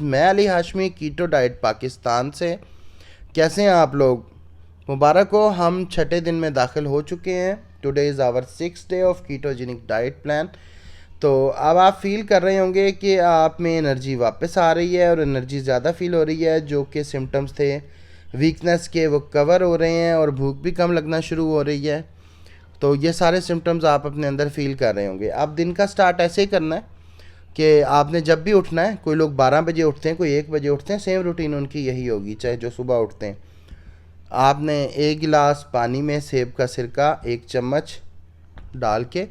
मैं Ali Hashmi keto diet Pakistan से। कैसे हैं आप लोग? मुबारक हो, हम छठे दिन में दाखिल हो चुके हैं। Today is our 6th day of ketogenic diet plan. तो अब आप फील कर रहे होंगे कि आप में एनर्जी वापस आ रही है और एनर्जी ज़्यादा फील हो रही है। जो कि सिम्टम्स थे वीकनेस के वो कवर हो रहे हैं और भूख भी कम लगना शुरू हो रही है। तो ये सारे सिम्टम्स आप अपने अंदर फील कर रहे होंगे। अब दिन का स्टार्ट ऐसे ही करना है कि आपने जब भी उठना है, कोई लोग 12 बजे उठते हैं, कोई 1 बजे उठते हैं, सेम रूटीन उनकी यही होगी चाहे जो सुबह उठते हैं। आपने 1 गिलास पानी में सेब का सिरका 1 चम्मच डाल के,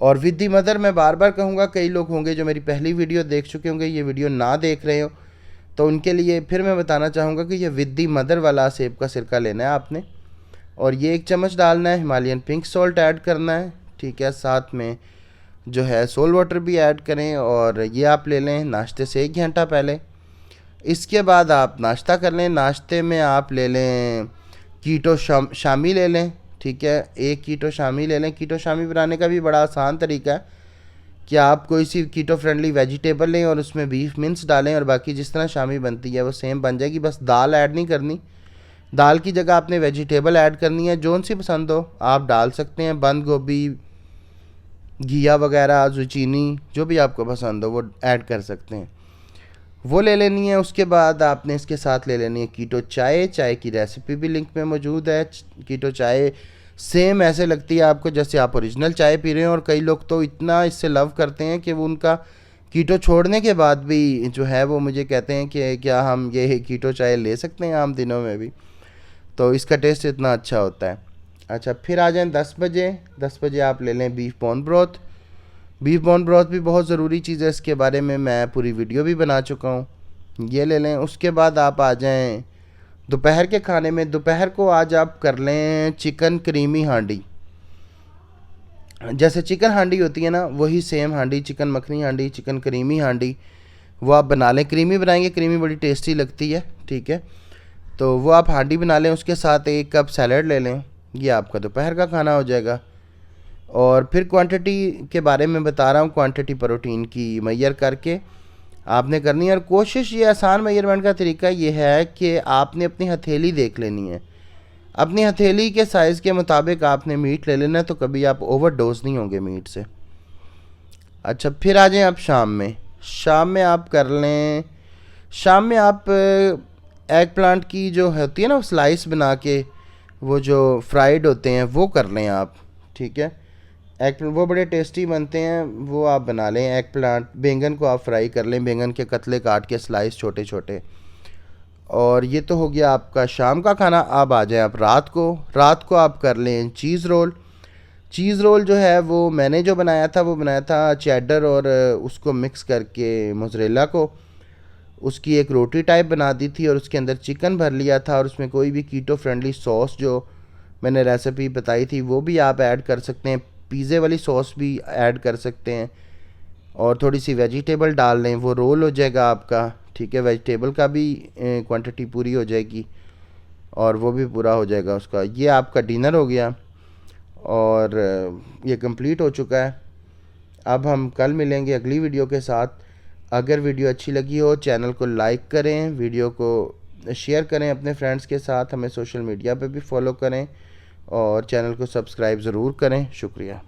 और विद दी मदर मैं बार बार कहूँगा, कई लोग होंगे जो मेरी पहली वीडियो देख चुके होंगे, ये वीडियो ना देख रहे हो तो उनके लिए फिर मैं बताना चाहूँगा कि ये विद दी मदर वाला सेब का सिरका लेना है आपने, और ये 1 चम्मच डालना है। हिमालयन पिंक सॉल्ट ऐड करना है, ठीक है। साथ में जो है सोल वाटर भी ऐड करें, और ये आप ले लें नाश्ते से 1 घंटा पहले। इसके बाद आप नाश्ता कर लें। नाश्ते में आप ले लें कीटो शामी ले लें, ठीक है। 1 कीटो शामी ले लें। कीटो शामी बनाने का भी बड़ा आसान तरीका है कि आप कोई सी कीटो फ्रेंडली वेजिटेबल लें और उसमें बीफ मिन्स डालें, और बाकी जिस तरह शामी बनती है वो सेम बन जाएगी। बस दाल ऐड नहीं करनी, दाल की जगह आपने वेजिटेबल ऐड करनी है। जोन सी पसंद हो आप डाल सकते हैं, बंद गोभी, घिया वगैरह, जुचीनी, जो भी आपको पसंद हो वो ऐड कर सकते हैं, वो ले लेनी है। उसके बाद आपने इसके साथ ले लेनी है कीटो चाय। चाय की रेसिपी भी लिंक में मौजूद है। कीटो चाय सेम ऐसे लगती है आपको जैसे आप ओरिजिनल चाय पी रहे हैं, और कई लोग तो इतना इससे लव करते हैं कि वो उनका कीटो छोड़ने के बाद भी जो है वो मुझे कहते हैं कि क्या हम ये कीटो चाय ले सकते हैं आम दिनों में भी। तो इसका टेस्ट इतना अच्छा होता है। अच्छा, फिर आ जाएं 10 बजे। 10 बजे आप ले लें beef bone broth. Beef bone broth भी बहुत ज़रूरी चीज़ है, इसके बारे में मैं पूरी वीडियो भी बना चुका हूँ, ये ले लें। उसके बाद आप आ जाएं दोपहर के खाने में। दोपहर को आज आप कर लें चिकन क्रीमी हांडी। जैसे चिकन हांडी होती है ना, वही सेम हांडी, चिकन मखनी हांडी, चिकन क्रीमी हांडी, वो आप बना लें। क्रीमी बनाएंगे, क्रीमी बड़ी टेस्टी लगती है, ठीक है। तो वो आप हांडी बना लें। उसके साथ 1 कप सैलड ले लें। ये आपका दोपहर का खाना हो जाएगा। और फिर क्वांटिटी के बारे में बता रहा हूँ, क्वांटिटी प्रोटीन की मैयर करके आपने करनी है। और कोशिश, ये आसान मेजरमेंट का तरीका ये है कि आपने अपनी हथेली देख लेनी है। अपनी हथेली के साइज़ के मुताबिक आपने मीट ले लेना है, तो कभी आप ओवरडोज नहीं होंगे मीट से। अच्छा, फिर आ जाएं आप शाम में। शाम में आप कर लें, शाम में आप एग प्लांट की जो होती है ना स्लाइस बना के, वो जो फ्राइड होते हैं वो कर लें आप, ठीक है। एग वो बड़े टेस्टी बनते हैं, वो आप बना लें। एग प्लांट, बैंगन को आप फ्राई कर लें, बैंगन के कतले काट के स्लाइस छोटे छोटे। और ये तो हो गया आपका शाम का खाना। अब आ जाए आप रात को। रात को आप कर लें चीज़ रोल। चीज़ रोल जो है वो मैंने जो बनाया था वो बनाया था चेडर और उसको मिक्स करके मोज़रेला को, उसकी एक रोटी टाइप बना दी थी, और उसके अंदर चिकन भर लिया था, और उसमें कोई भी कीटो फ्रेंडली सॉस जो मैंने रेसिपी बताई थी वो भी आप ऐड कर सकते हैं। पिज़्ज़े वाली सॉस भी ऐड कर सकते हैं, और थोड़ी सी वेजिटेबल डाल लें, वो रोल हो जाएगा आपका, ठीक है। वेजिटेबल का भी क्वांटिटी पूरी हो जाएगी, और वो भी पूरा हो जाएगा उसका। ये आपका डिनर हो गया, और ये कंप्लीट हो चुका है। अब हम कल मिलेंगे अगली वीडियो के साथ। अगर वीडियो अच्छी लगी हो, चैनल को लाइक करें, वीडियो को शेयर करें अपने फ्रेंड्स के साथ, हमें सोशल मीडिया पे भी फॉलो करें, और चैनल को सब्सक्राइब ज़रूर करें। शुक्रिया।